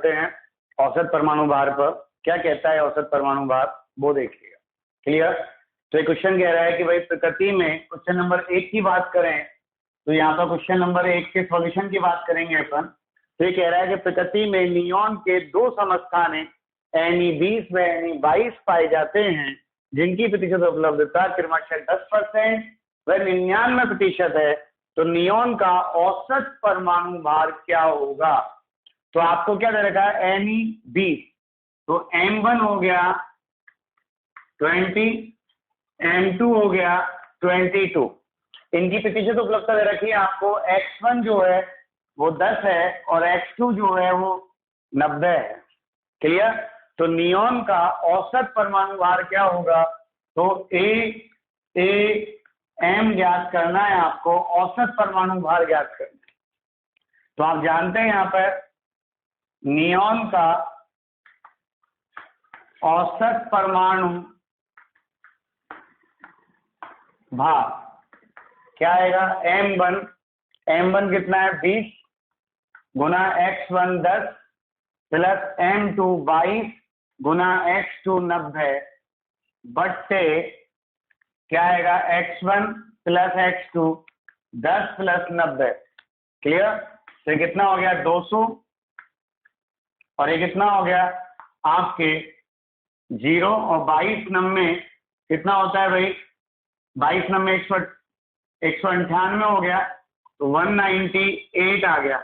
करते हैं औसत परमाणु भार पर। क्या कहता है औसत परमाणु भार, वो देखिएगा। क्लियर? तो ये क्वेश्चन कह रहा है कि भाई प्रकृति में, क्वेश्चन नंबर 1 की बात करें तो यहाँ पर क्वेश्चन नंबर 1 के सॉल्यूशन की बात करेंगे अपन। तो ये कह रहा है कि प्रकृति में नियॉन के 2 समस्थानिक Ne20 व Ne22 पाए जाते हैं जिनकी प्रतिशत उपलब्धता क्रमशः 10% व 99% है। तो नियॉन का औसत परमाणु भार क्या होगा? तो आपको क्या दे रखा है? Ne20, तो M1 हो गया 20, M2 हो गया 22। इनकी प्रतिशत उपलब्धता दे रखी है आपको। X1 जो है वो 10 है और X2 जो है वो 90 है। क्लियर? तो नियॉन का औसत परमाणु भार क्या होगा? तो M ज्ञात करना है आपको, औसत परमाणु भार ज्ञात करना है। तो आप जानते हैं यहाँ पर नियॉन का औसत परमाणु भार क्या आएगा? M1 कितना है? 20 गुना X1 10 प्लस M2 22 गुना X2 90 बट्टे क्या आएगा? X1 plus X2 10 plus 90। Clear? तो कितना हो गया? 200। और ये कितना हो गया आपके 0 और 22 90 कितना होता है भाई? 22 90 198 हो गया, तो 198 आ गया।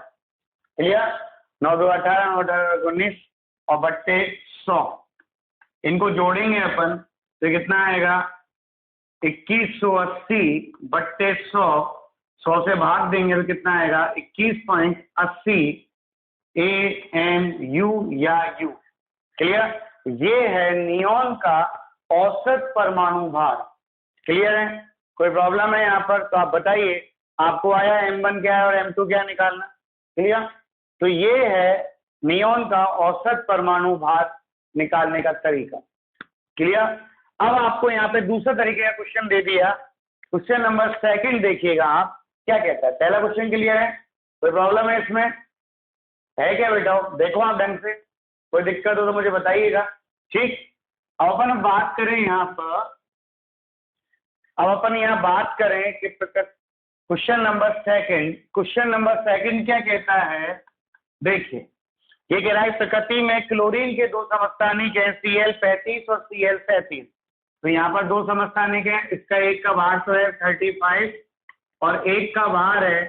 क्लियर? 9 2 18 9 18 19 और बट्टे 100, इनको जोड़ेंगे अपन तो कितना आएगा? 2180 बट्टे 100, 100 से भाग देंगे तो कितना आएगा? 21.80 AMU या U। क्लियर? ये है नियॉन का औसत परमाणु भार। क्लियर है? कोई प्रॉब्लम है यहाँ पर तो आप बताइए। आपको आया M1 क्या है और M2 क्या निकालना। क्लियर? तो ये है नियॉन का औसत परमाणु भार निकालने का तरीका। क्लियर? अब आपको यहाँ पे दूसरा तरीके का क्वेश्चन दे दिया। क्वेश्चन नंबर 2 देखिएगा आप क्या कहता है। पहला क्वेश्चन क्लियर है? कोई प्रॉब्लम है इसमें? है क्या बेटा? देखो आप ढंग से, कोई दिक्कत हो तो मुझे बताइएगा। ठीक, अब अपन बात करें यहाँ पर, अब अपन यहाँ बात करें कि क्वेश्चन नंबर 2 क्या कहता है? देखिए, ये कह रहा है प्रकृति में क्लोरीन के 2 समस्थानिक है Cl35 और Cl37। तो यहाँ पर 2 समस्थानिक है, इसका एक का भार तो है 35 और एक का भार है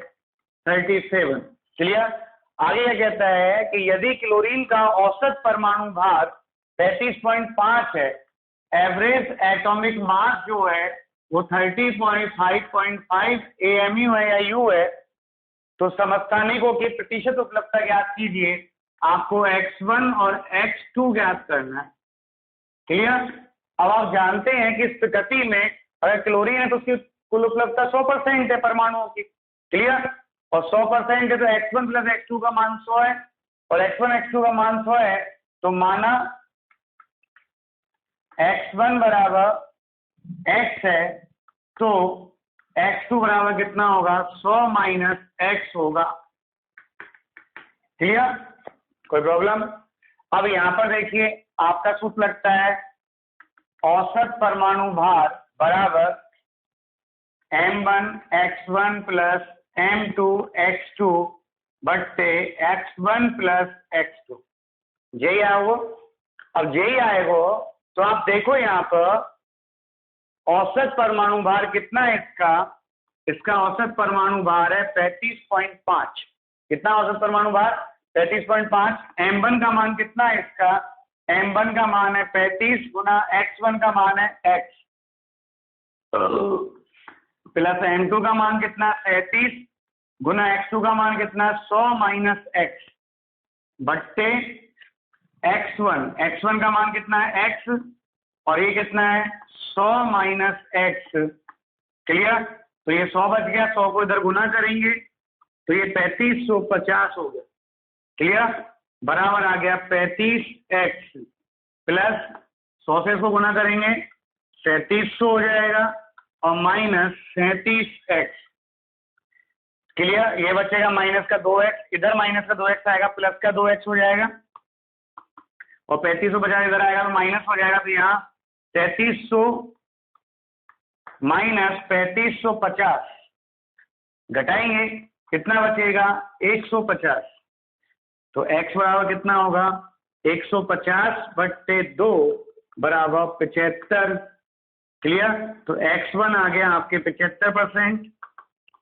37। क्लियर? आगे क्या कहता है कि यदि क्लोरीन का औसत परमाणु भार 35.5 है, एवरेज एटॉमिक मास जो है वो 30.5 AMU है या U है, तो समस्थानिकों की प्रतिशत उपलब्धता ज्ञात कीजिए। आपको X1 और X2 ज्ञात करना है। क्लियर? अब आप जानते हैं कि इस प्रकृति में अगर क्लोरीन है तो उसकी कुल उपलब्धता 100% है परमाणुओं की। क्लियर? और 100% है तो X1 प्लस X2 का मान 100 है और X1 X2 का मान 100 है, तो माना X1 बराबर X है तो X2 बराबर कितना होगा? 100 माइनस X होगा। क्लियर? कोई प्रॉब्लम? अब यहां पर देखिए आपका सूत्र लगता है औसत परमाणु भार बराबर M1 X1 plus M2 X2 बट्टे X1 प्लस X2। यही आओ। अब यही आएगो तो आप देखो यहाँ पर औसत परमाणु भार कितना है इसका औसत परमाणु भार है 35.5। कितना औसत परमाणु भार? 35.5। M1 का मान कितना है इसका? M1 का मान है 35 गुना X1 का मान है X प्लस M2 का मान कितना? 37 गुना X2 का मान कितना? 100 माइनस X बट्टे X1 का मान कितना है? X और ये कितना है? 100 माइनस X। क्लियर? तो ये 100 बच गया, 100 को इधर गुना करेंगे तो ये 3550 हो गया। क्लियर? बराबर आ गया 35X प्लस 100 से इसको गुना करेंगे 3700 हो जाएगा और माइनस 37X। क्लियर? ये बचेगा माइनस का 2x, इधर माइनस का 2x आएगा, प्लस का 2x हो जाएगा। और 3550 इधर आएगा तो माइनस हो जाएगा, तो यहाँ 3300 माइनस 3550 घटाएंगे, कितना बचेगा 150। तो x बराबर कितना होगा 150/2 बराबर 75। क्लियर? तो x1 आ गया आपके 75%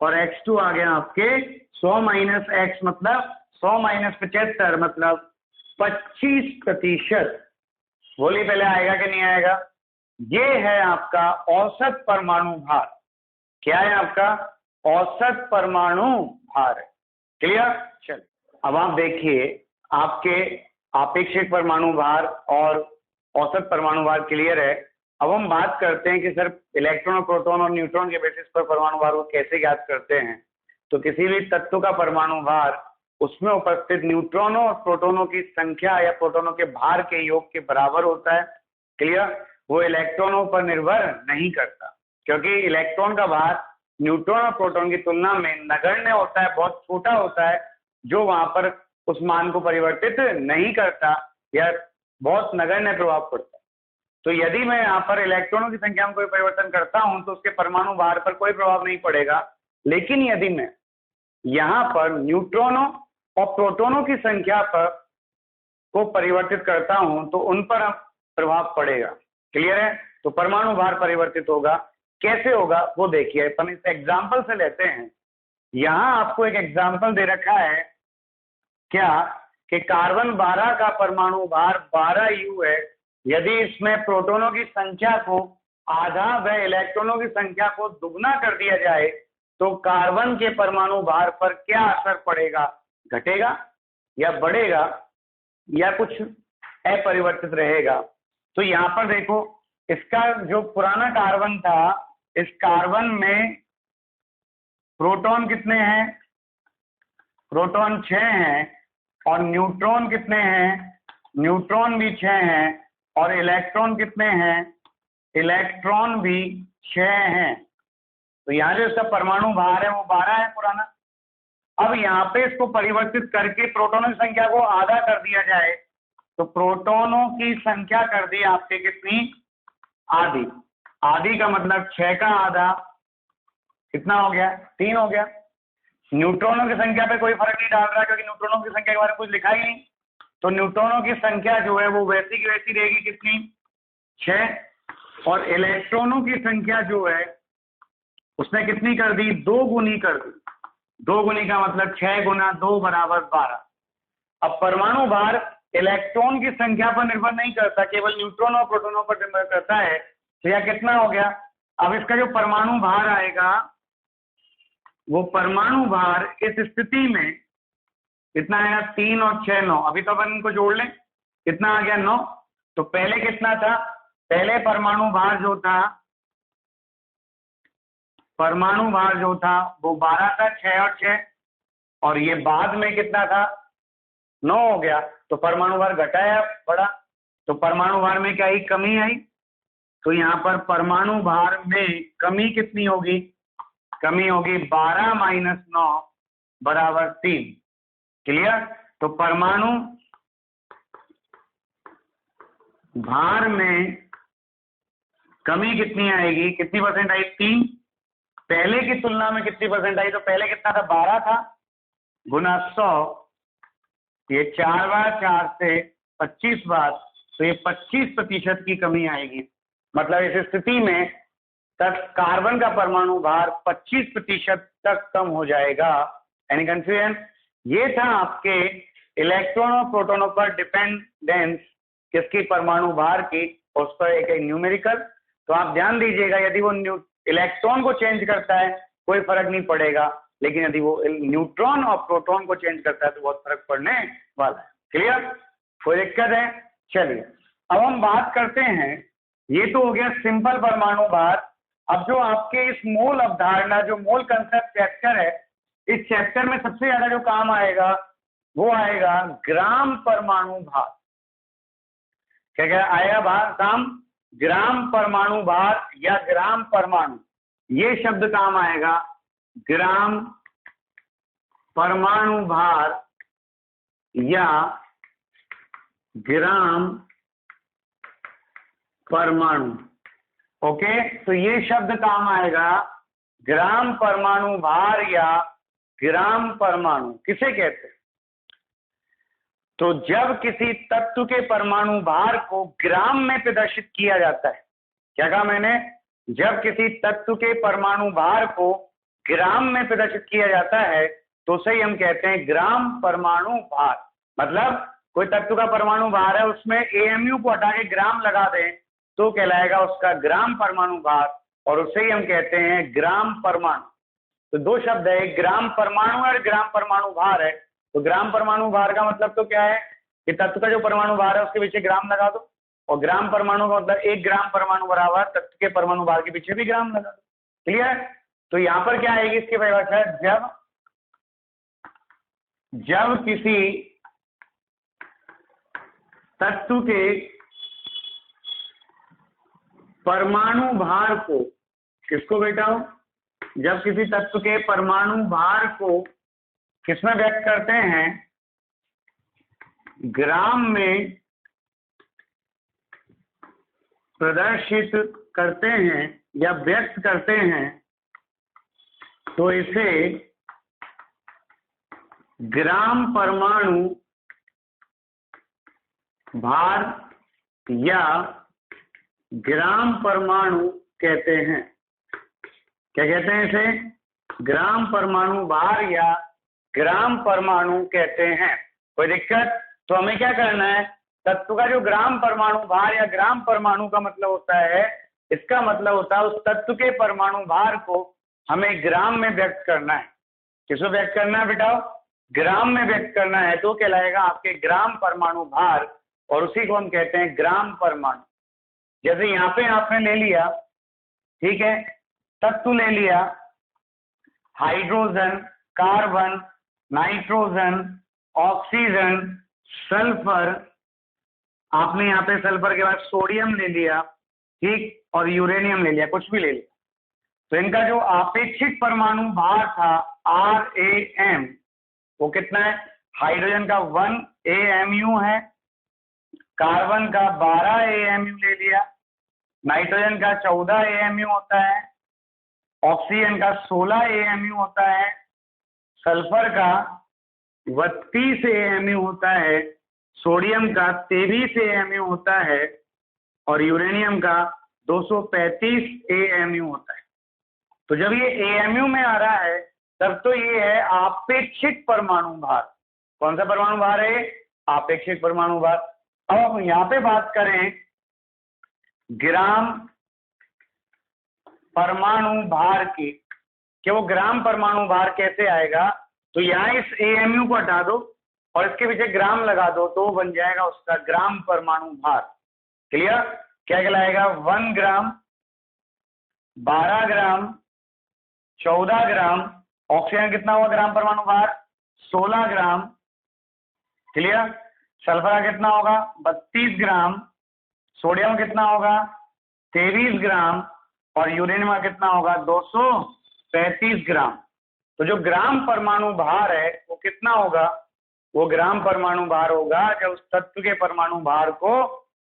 और x2 आ गया आपके 100 माइनस x मतलब 100 माइनस 75 मतलब 25%। बोलिए पहले आएगा कि नहीं आएगा? ये है आपका औसत परमाणु भार। क्या है आपका? औसत परमाणु भार। क्लियर? चल अब आप देखिए, आपके आपेक्षिक परमाणु भार और औसत परमाणु भार क्लियर है। अब हम बात करते हैं कि सर इलेक्ट्रॉन और प्रोटॉन और न्यूट्रॉन के बेसिस पर परमाणु भार को कैसे ज्ञात करते हैं। तो किसी भी तत्व का परमाणु भार उसमें उपस्थित न्यूट्रॉनों और प्रोटॉनों की संख्या या प्रोटॉनों के भार के योग के बराबर होता है। क्लियर? वो इलेक्ट्रॉनों पर निर्भर नहीं करता, क्योंकि इलेक्ट्रॉन का भार न्यूट्रॉन और प्रोटॉन की तुलना में नगण्य होता है, बहुत छोटा होता है, जो वहां पर उस मान को परिवर्तित नहीं करता या बहुत नगण्य प्रभाव पड़ता है। तो यदि मैं यहाँ पर इलेक्ट्रॉनों की संख्या में कोई परिवर्तन करता हूं तो उसके परमाणु भार पर कोई प्रभाव नहीं पड़ेगा। लेकिन यदि मैं यहाँ पर न्यूट्रॉनों और प्रोटॉनों की संख्या पर को परिवर्तित करता हूं तो उन पर प्रभाव पड़ेगा। क्लियर है? तो परमाणु भार परिवर्तित होगा। कैसे होगा वो देखिए, अपन इस एग्जाम्पल से लेते हैं। यहाँ आपको एक एग्जाम्पल दे रखा है क्या कि कार्बन 12 का परमाणु भार 12U है। यदि इसमें प्रोटॉनों की संख्या को आधा व इलेक्ट्रॉनों की संख्या को दुगना कर दिया जाए तो कार्बन के परमाणु भार पर क्या असर पड़ेगा? घटेगा या बढ़ेगा या कुछ अपरिवर्तित रहेगा? तो यहाँ पर देखो, इसका जो पुराना कार्बन था, इस कार्बन में प्रोटॉन कितने हैं? प्रोटॉन 6 हैं। और न्यूट्रॉन कितने हैं? न्यूट्रॉन भी 6 हैं। और इलेक्ट्रॉन कितने हैं? इलेक्ट्रॉन भी 6 हैं। तो यहाँ जो इसका परमाणु भार है वो 12 है पुराना। अब यहाँ पे इसको परिवर्तित करके प्रोटॉनों की संख्या को आधा कर दिया जाए तो प्रोटॉनों की संख्या कर दी आपके कितनी? आधी। आधी का मतलब 6 का आधा कितना हो गया? 3 हो गया। न्यूट्रॉनों की संख्या पे कोई फर्क नहीं डाल रहा, क्योंकि न्यूट्रॉनों की संख्या के बारे में कुछ लिखा ही नहीं। तो न्यूट्रॉनों की संख्या जो है वो वैसी की वैसी रहेगी, कितनी? 6। और इलेक्ट्रॉनों की संख्या जो है उसने कितनी कर दी? 2 गुनी कर दी। 2 गुनी का मतलब 6 गुना 2 बराबर 12। अब परमाणु भार इलेक्ट्रॉन की संख्या पर निर्भर नहीं करता, केवल न्यूट्रॉन और प्रोटॉनों पर निर्भर करता है। तो यह कितना हो गया? अब इसका जो परमाणु भार आएगा वो परमाणु भार इस स्थिति में कितना आएगा? 3 और 6 9। अभी तो अपन इनको जोड़ लें, कितना आ गया? 9। तो पहले कितना था? पहले परमाणु भार जो था, परमाणु भार जो था वो 12 था, 6 और 6। और ये बाद में कितना था? 9 हो गया। तो परमाणु भार घटाया, बढ़ा। तो परमाणु भार में क्या आई? कमी आई। तो यहाँ पर परमाणु भार में कमी कितनी होगी? कमी होगी 12 माइनस 9 बराबर 3। क्लियर? तो परमाणु भार में कमी कितनी आएगी? कितनी परसेंट आई? 3। पहले की तुलना में कितनी परसेंट आई? तो पहले कितना था? 12 था, गुना 100, ये 4 बार 4 से 25 बार, तो ये 25% की कमी आएगी। मतलब इस स्थिति में तक कार्बन का परमाणु भार 25% तक कम हो जाएगा। Any confusion? ये था आपके इलेक्ट्रॉन और प्रोटॉनों पर डिपेंडेंस किसकी? परमाणु भार की, उस पर एक न्यूमेरिकल। तो आप ध्यान दीजिएगा, यदि वो इलेक्ट्रॉन को चेंज करता है कोई फर्क नहीं पड़ेगा, लेकिन यदि वो न्यूट्रॉन और प्रोटॉन को चेंज करता है तो बहुत फर्क पड़ने वाला है। क्लियर? कोई दिक्कत है? चलिए अब हम बात करते हैं, ये तो हो गया सिंपल परमाणु भार। अब जो आपके इस मोल अवधारणा, जो मोल कंसेप्ट चैप्टर है, इस चैप्टर में सबसे ज्यादा जो काम आएगा वो आएगा ग्राम परमाणु भार। क्या क्या आएगा भार? काम ग्राम परमाणु भार या ग्राम परमाणु, ये शब्द काम आएगा। ग्राम परमाणु भार या ग्राम परमाणु। ओके, तो ये शब्द काम आएगा ग्राम परमाणु भार या ग्राम परमाणु किसे कहते हैं? तो जब किसी तत्व के परमाणु भार को ग्राम में प्रदर्शित किया जाता है, क्या कहा मैंने? जब किसी तत्व के परमाणु भार को ग्राम में प्रदर्शित किया जाता है तो उसे हम कहते हैं ग्राम परमाणु भार। मतलब कोई तत्व का परमाणु भार है, उसमें एएमयू को हटा के ग्राम लगा दें तो कहलाएगा उसका ग्राम परमाणु भार, और उसे ही हम कहते हैं ग्राम परमाणु। तो दो शब्द है, एक ग्राम परमाणु और ग्राम परमाणु भार है। तो ग्राम परमाणु भार का मतलब तो क्या है कि तत्व का जो परमाणु भार है उसके पीछे ग्राम लगा दो, और ग्राम परमाणु का मतलब 1 ग्राम परमाणु बराबर तत्व के परमाणु भार के पीछे भी ग्राम लगा दो। क्लियर? तो यहां पर क्या आएगी इसकी परिभाषा? जब किसी तत्व के परमाणु भार को, किसको बेटा? जब किसी तत्व के परमाणु भार को किसमें व्यक्त करते हैं? ग्राम में प्रदर्शित करते हैं या व्यक्त करते हैं तो इसे ग्राम परमाणु भार या ग्राम परमाणु कहते हैं। क्या कहते हैं इसे? ग्राम परमाणु भार या ग्राम परमाणु कहते हैं। कोई दिक्कत? तो हमें क्या करना है? तत्व का जो ग्राम परमाणु भार या ग्राम परमाणु का मतलब होता है, इसका मतलब होता है उस तत्व के परमाणु भार को हमें ग्राम में व्यक्त करना है। किसको व्यक्त करना है बेटा? ग्राम में व्यक्त करना है तो कहलाएगा आपके ग्राम परमाणु भार, और उसी को हम कहते हैं ग्राम परमाणु। जैसे यहाँ पे आपने ले लिया, ठीक है, तत्व ले लिया hydrogen, carbon, nitrogen, oxygen, sulphur, आपने यहाँ पे सल्फर के बाद सोडियम ले लिया, ठीक, और यूरेनियम ले लिया, कुछ भी ले लिया। तो इनका जो आपेक्षिक परमाणु भार था RAM, वो कितना है? हाइड्रोजन का 1 AMU है, कार्बन का 12 AMU ले लिया, नाइट्रोजन का 14 AMU होता है, ऑक्सीजन का 16 AMU होता है, सल्फर का 32 AMU होता है, सोडियम का 23 AMU होता है, और यूरेनियम का 235 AMU होता है। तो जब ये AMU में आ रहा है तब तो ये है आपेक्षिक परमाणु भार। कौन सा परमाणु भार है? आपेक्षिक परमाणु भार। अब हम यहाँ पे बात करें ग्राम परमाणु भार की, कि वो ग्राम परमाणु भार कैसे आएगा? तो यहाँ इस AMU को हटा दो और इसके पीछे ग्राम लगा दो तो बन जाएगा उसका ग्राम परमाणु भार। क्लियर? क्या कहलाएगा? 1 ग्राम, 12 ग्राम, 14 ग्राम, ऑक्सीजन कितना हुआ ग्राम परमाणु भार? 16 ग्राम। क्लियर? सल्फर का कितना होगा? 32 ग्राम, सोडियम कितना होगा? 23 ग्राम, और यूरेनियम का कितना होगा? 235 ग्राम। तो जो ग्राम परमाणु भार है वो कितना होगा? वो ग्राम परमाणु भार होगा जब उस तत्व के परमाणु भार को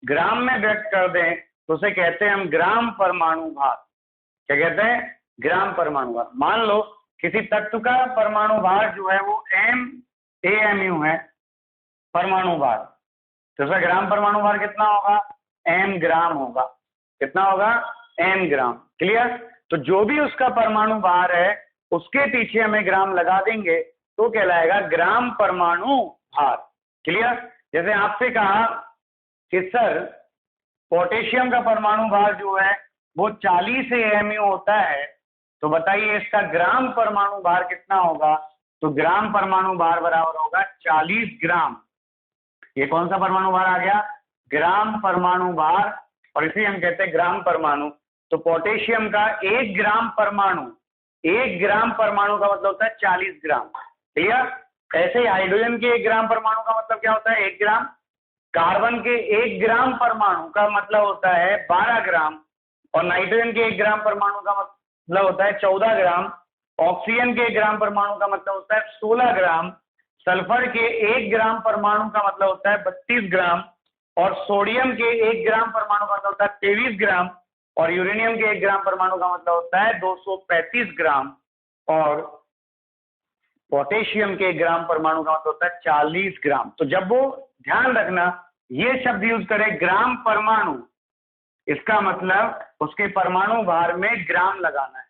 ग्राम में व्यक्त कर दें तो उसे कहते हैं हम ग्राम परमाणु भार। क्या कहते हैं? ग्राम परमाणु भार। मान लो किसी तत्व का परमाणु भार जो है वो AMU है परमाणु भार, तो उसका ग्राम परमाणु भार कितना होगा? M ग्राम होगा। कितना होगा? M ग्राम। क्लियर? तो जो भी उसका परमाणु भार है उसके पीछे हमें ग्राम लगा देंगे तो कहलाएगा ग्राम परमाणु भार। क्लियर? जैसे आपसे कहा कि सर पोटेशियम का परमाणु भार जो है वो 40 AMU होता है, तो बताइए इसका ग्राम परमाणु भार कितना होगा? तो ग्राम परमाणु भार बराबर होगा 40 ग्राम। ये कौन सा परमाणु भार आ गया? ग्राम परमाणु भार, और इसे हम कहते हैं ग्राम परमाणु। तो पोटेशियम का 1 ग्राम परमाणु, 1 ग्राम परमाणु का मतलब होता है 40 ग्राम। क्लियर? ऐसे ही हाइड्रोजन के 1 ग्राम परमाणु का मतलब क्या होता है? 1 ग्राम। कार्बन के 1 ग्राम परमाणु का मतलब होता है 12 ग्राम, और नाइट्रोजन के 1 ग्राम परमाणु का मतलब होता है 14 ग्राम, ऑक्सीजन के 1 ग्राम परमाणु का मतलब होता है 16 ग्राम, सल्फर के 1 ग्राम परमाणु का मतलब होता है 32 ग्राम, और सोडियम के 1 ग्राम परमाणु का मतलब होता है 23 ग्राम, और यूरेनियम के 1 ग्राम परमाणु का मतलब होता है 235 ग्राम, और पोटेशियम के 1 ग्राम परमाणु का मतलब होता है 40 ग्राम। तो जब वो, ध्यान रखना, ये शब्द यूज करें ग्राम परमाणु, इसका मतलब उसके परमाणु भार में ग्राम लगाना है।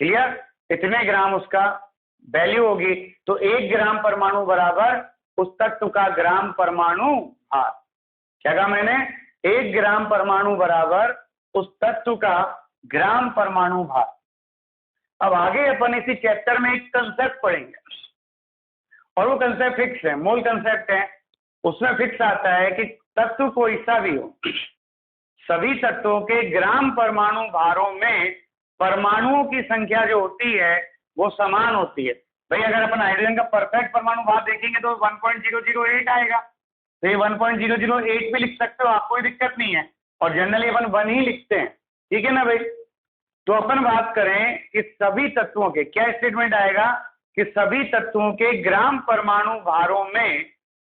क्लियर? इतने ग्राम उसका वैल्यू होगी। तो 1 ग्राम परमाणु बराबर उस तत्व का ग्राम परमाणु भार। क्या कहा मैंने? 1 ग्राम परमाणु बराबर उस तत्व का ग्राम परमाणु भार। अब आगे अपन इसी चैप्टर में एक कंसेप्ट पढ़ेंगे, और वो कंसेप्ट फिक्स है, मूल कंसेप्ट है। उसमें फिक्स आता है कि तत्व कोई सा भी हो, सभी तत्वों के ग्राम परमाणु भारों में परमाणुओं की संख्या जो होती है वो समान होती है। भाई अगर अपन हाइड्रोजन का परफेक्ट परमाणु भार देखेंगे तो 1.008 आएगा, तो ये 1.008 भी लिख सकते हो, आपको कोई दिक्कत नहीं है, और जनरली अपन 1 ही लिखते हैं, ठीक है ना भाई। तो अपन बात करें कि सभी तत्वों के, क्या स्टेटमेंट आएगा कि सभी तत्वों के ग्राम परमाणु भारों में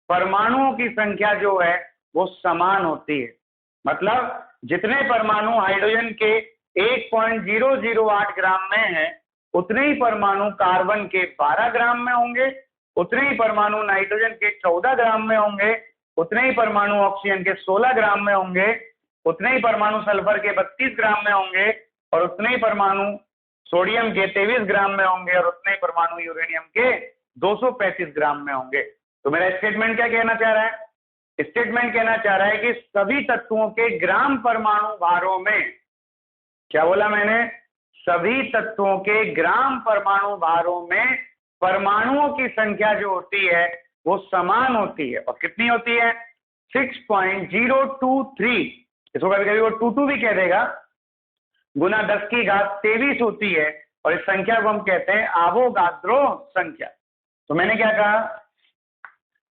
परमाणुओं की संख्या जो है वो समान होती है। मतलब जितने परमाणु हाइड्रोजन के 1.008 ग्राम में है, उतने ही परमाणु कार्बन के 12 ग्राम में होंगे, उतने ही परमाणु नाइट्रोजन के 14 ग्राम में होंगे, उतने ही परमाणु ऑक्सीजन के 16 ग्राम में होंगे, उतने ही परमाणु सल्फर के 32 ग्राम में होंगे, और उतने ही परमाणु सोडियम के 23 ग्राम में होंगे, और उतने ही परमाणु यूरेनियम के 235 ग्राम में होंगे। तो मेरा स्टेटमेंट क्या कहना चाह रहा है? स्टेटमेंट कहना चाह रहा है कि सभी तत्वों के ग्राम परमाणु भारों में, क्या बोला मैंने? सभी तत्वों के ग्राम परमाणु भारों में परमाणुओं की संख्या जो होती है वो समान होती है। और कितनी होती है? 6.023, इसको कभी कभी वो 22 भी कह देगा, गुना 10 की घात 23 होती है, और इस संख्या को हम कहते हैं आवोगाद्रो संख्या। तो मैंने क्या कहा,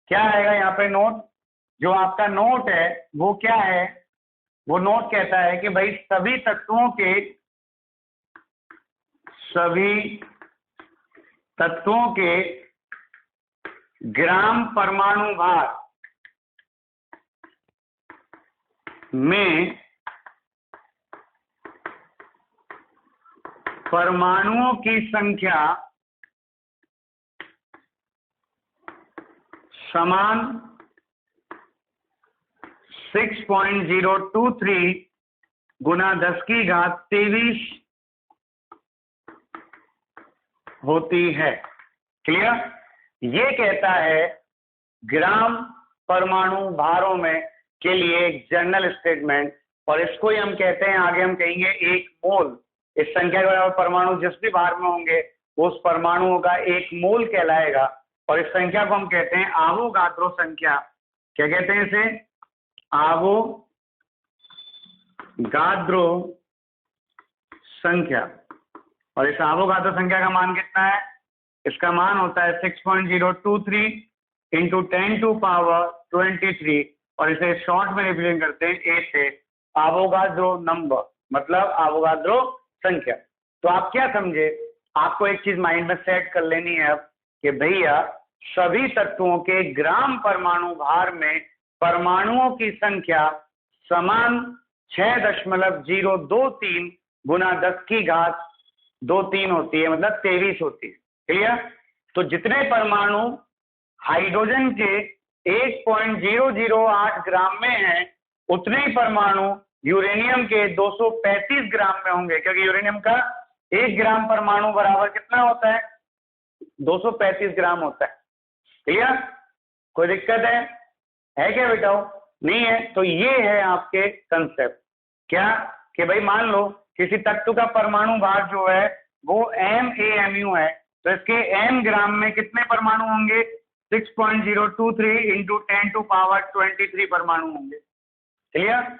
क्या आएगा यहाँ पे नोट? जो आपका नोट है वो क्या है? वो नोट कहता है कि भाई सभी तत्वों के ग्राम परमाणु भार में परमाणुओं की संख्या समान 6.023 गुना 10 की घात 23 होती है। क्लियर? ये कहता है ग्राम परमाणु भारों में के लिए एक जनरल स्टेटमेंट, और इसको ही हम कहते हैं, आगे हम कहेंगे 1 मोल। इस संख्या के बराबर परमाणु जिस भी भार में होंगे उस परमाणुओं का 1 मोल कहलाएगा, और इस संख्या को हम कहते हैं आवोगाद्रो संख्या। क्या कहते हैं इसे? आवोगाद्रो संख्या। और इस आवोगाद्रो संख्या का मान कितना है? इसका मान होता है 6.023 इंटू 10⁻23, और इसे शॉर्ट में रिप्रेजेंट करते हैं ए से, आवोगाद्रो नंबर, मतलब आवोगाद्रो संख्या। तो आप क्या समझे? आपको एक चीज माइंड में सेट कर लेनी है अब कि भैया सभी तत्वों के ग्राम परमाणु भार में परमाणुओं की संख्या समान 6.023 गुना 10 की घात 23 होती है, मतलब 23 होती है। क्लियर? तो जितने परमाणु हाइड्रोजन के 1.008 ग्राम में हैं, उतने ही परमाणु यूरेनियम के 235 ग्राम में होंगे, क्योंकि यूरेनियम का 1 ग्राम परमाणु बराबर कितना होता है? 235 ग्राम होता है। क्लियर? कोई दिक्कत है क्या बेटा? नहीं है? तो ये है आपके कंसेप्ट। क्या? कि भाई मान लो किसी तत्व का परमाणु भार जो है वो MaMu है, तो इसके m ग्राम में कितने परमाणु होंगे? 6.023 इंटू 10⁻23 परमाणु होंगे। क्लियर?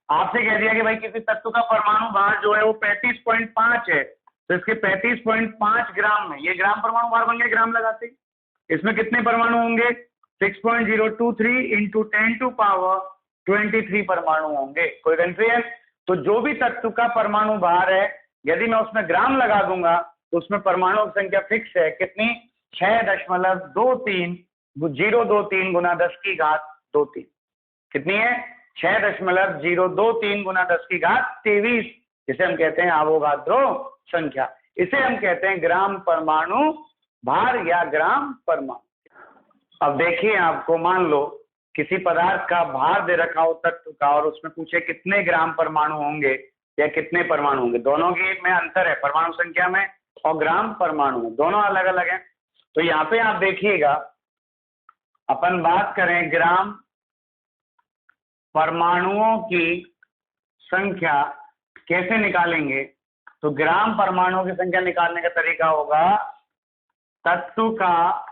आपसे कह दिया कि भाई किसी तत्व का परमाणु भार जो है वो 35.5 है, तो इसके 35.5 ग्राम में, ये ग्राम परमाणु भार बन गया ग्राम लगाते, इसमें कितने परमाणु होंगे? 6.023 इंटू 10⁻23 परमाणु होंगे। कोई कंफ्यूजन? तो जो भी तत्व का परमाणु भार है, यदि मैं उसमें ग्राम लगा दूंगा तो उसमें परमाणु की संख्या फिक्स है, कितनी? 6.023 गुना 10 की घात 23। कितनी है? 6.023 गुना 10 की घात 23, जिसे हम कहते हैं अवोगाद्रो संख्या। इसे हम कहते हैं ग्राम परमाणु भार या ग्राम परमाणु। अब देखिए, आपको मान लो किसी पदार्थ का भार दे रखा हो तत्व का, और उसमें पूछे कितने ग्राम परमाणु होंगे या कितने परमाणु होंगे। दोनों की में अंतर है, परमाणु संख्या में और ग्राम परमाणु में, दोनों अलग अलग हैं। तो यहाँ पे आप देखिएगा, अपन बात करें ग्राम परमाणुओं की संख्या कैसे निकालेंगे, तो ग्राम परमाणुओं की संख्या निकालने का तरीका होगा तत्व का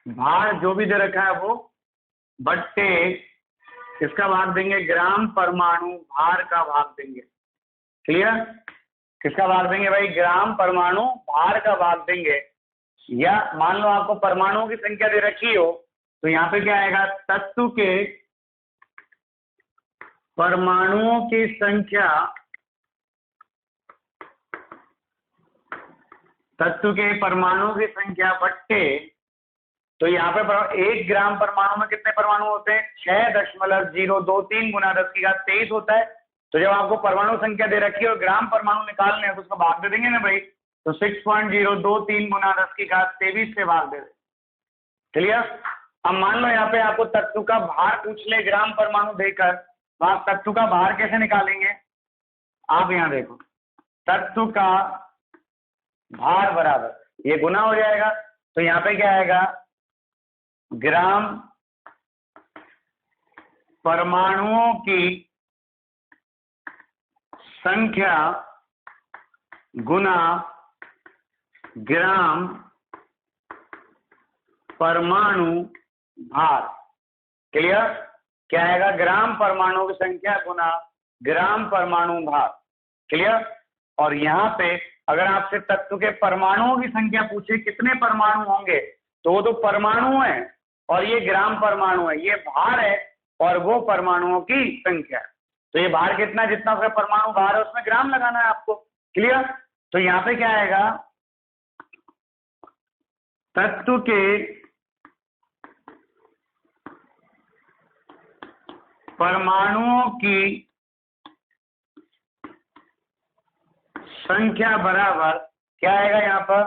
भार जो भी दे रखा है वो बट्टे किसका भाग देंगे, ग्राम परमाणु भार का भाग देंगे। क्लियर? किसका भाग देंगे भाई? ग्राम परमाणु भार का भाग देंगे। या मान लो आपको परमाणुओं की संख्या दे रखी हो, तो यहाँ पे क्या आएगा, तत्व के परमाणुओं की संख्या, तत्व के परमाणुओं की संख्या बट्टे, तो यहाँ पे 1 ग्राम परमाणु में कितने परमाणु होते हैं? 6.023 गुना 10 की घात 23 होता है। तो जब आपको परमाणु संख्या दे रखी है और ग्राम परमाणु निकालने हैं तो उसको भाग दे देंगे ना भाई, तो 6.023 गुना 10 की घात 23 से भाग दे देंगे। क्लियर? अब मान लो यहाँ पे आपको तत्व का भार पूछ ले ग्राम परमाणु देकर, तो आप तत्व का भार कैसे निकालेंगे? आप यहाँ देखो, तत्व का भार बराबर ये गुना हो जाएगा, तो यहाँ पे क्या आएगा, ग्राम परमाणुओं की संख्या गुना ग्राम परमाणु भार। क्लियर? क्या आएगा, ग्राम परमाणुओं की संख्या गुना ग्राम परमाणु भार। क्लियर? और यहाँ पे अगर आपसे तत्व के परमाणुओं की संख्या पूछे कितने परमाणु होंगे, तो वो तो परमाणु है और ये ग्राम परमाणु है, ये भार है और वो परमाणुओं की संख्या। तो ये भार कितना, जितना उसका परमाणु भार है उसमें ग्राम लगाना है आपको। क्लियर? तो यहाँ पे क्या आएगा, तत्व के परमाणुओं की संख्या बराबर क्या आएगा, यहाँ पर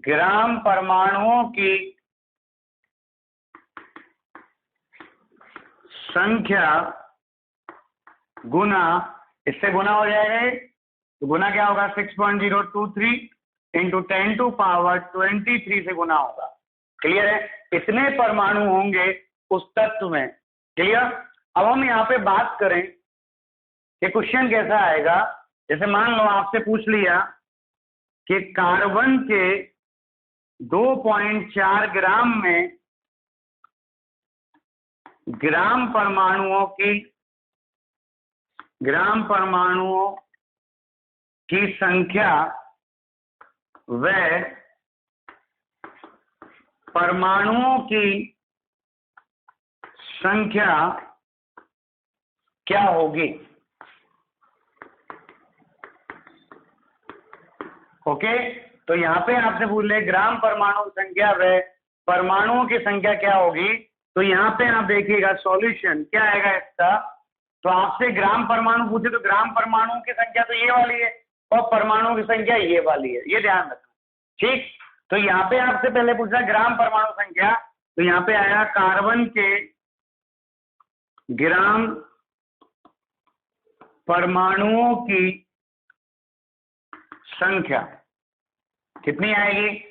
ग्राम परमाणुओं की संख्या गुना, इससे गुना हो जाएगा, तो गुना क्या होगा, 6.023 इंटू 10⁻23 से गुना होगा। क्लियर है? इतने परमाणु होंगे उस तत्व में। क्लियर? अब हम यहाँ पे बात करें कि क्वेश्चन कैसा आएगा। जैसे मान लो आपसे पूछ लिया कि कार्बन के 2.4 ग्राम में ग्राम परमाणुओं की संख्या व परमाणुओं की संख्या क्या होगी। ओके, तो यहाँ पे आपसे पूछ ले ग्राम परमाणु की संख्या व परमाणुओं की संख्या क्या होगी, तो यहाँ पे आप देखिएगा सॉल्यूशन क्या आएगा इसका। तो आपसे ग्राम परमाणु पूछे तो ग्राम परमाणुओं की संख्या तो ये वाली है और परमाणुओं की संख्या ये वाली है, ये ध्यान रखना। ठीक, तो यहाँ पे आपसे पहले पूछा ग्राम परमाणु संख्या, तो यहाँ पे आया कार्बन के ग्राम परमाणुओं की संख्या कितनी आएगी।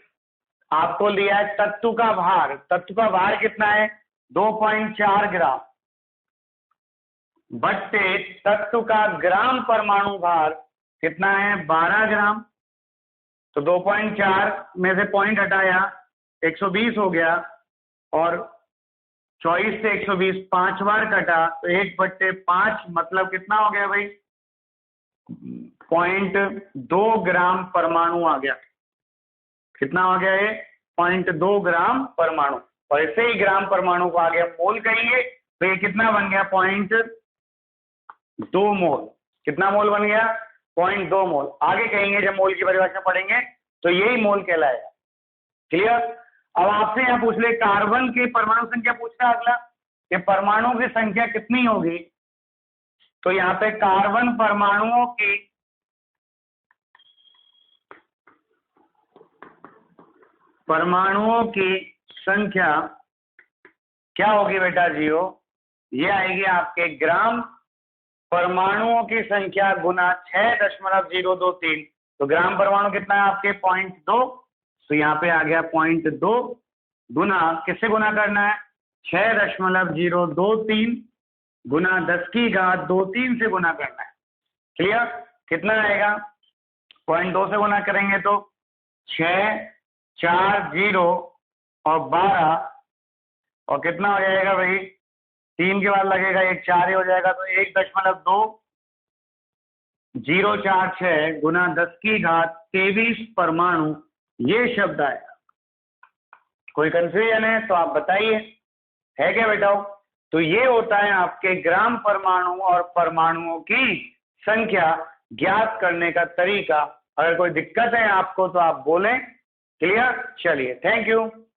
आपको लिया है तत्व का भार, तत्व का भार कितना है 2.4 ग्राम बट्टे तत्व का ग्राम परमाणु भार कितना है 12 ग्राम। तो 2.4 में से पॉइंट हटाया 120 हो गया और 24 से 120 5 बार कटा तो 1/5 मतलब कितना हो गया भाई 0.2 ग्राम परमाणु आ गया। कितना आ गया ये 0.2 ग्राम परमाणु, और इससे ही ग्राम परमाणु को आ गया मोल कहेंगे, तो ये कितना बन गया 0.2 मोल। कितना मोल बन गया 0.2 मोल। आगे कहेंगे जब मोल की परिभाषा पढ़ेंगे तो यही मोल कहलाएगा। क्लियर। अब आपसे यहाँ पूछ ले कार्बन की परमाणु संख्या पूछता है अगला, कि परमाणु की संख्या कितनी होगी, तो यहाँ पे कार्बन परमाणुओं की संख्या क्या होगी बेटा जीरो, ये आएगी आपके ग्राम परमाणुओं की संख्या गुना 6.023। तो ग्राम परमाणु कितना है आपके 0.2, तो यहाँ पे आ गया 0.2 गुना, किससे गुना करना है 6.023 गुना 10⁻23 से गुना करना है। क्लियर, कितना आएगा 0.2 से गुना करेंगे तो 6, 4 0 और 12 और कितना हो जाएगा भाई, 3 के बाद लगेगा एक 4 ही हो जाएगा, तो 1.2046 गुना 10⁻23 परमाणु, ये शब्द आएगा। कोई कंफ्यूजन है तो आप बताइए, है क्या बेटा? तो ये होता है आपके ग्राम परमाणु और परमाणुओं की संख्या ज्ञात करने का तरीका। अगर कोई दिक्कत है आपको तो आप बोलें। क्लियर, चलिए, थैंक यू।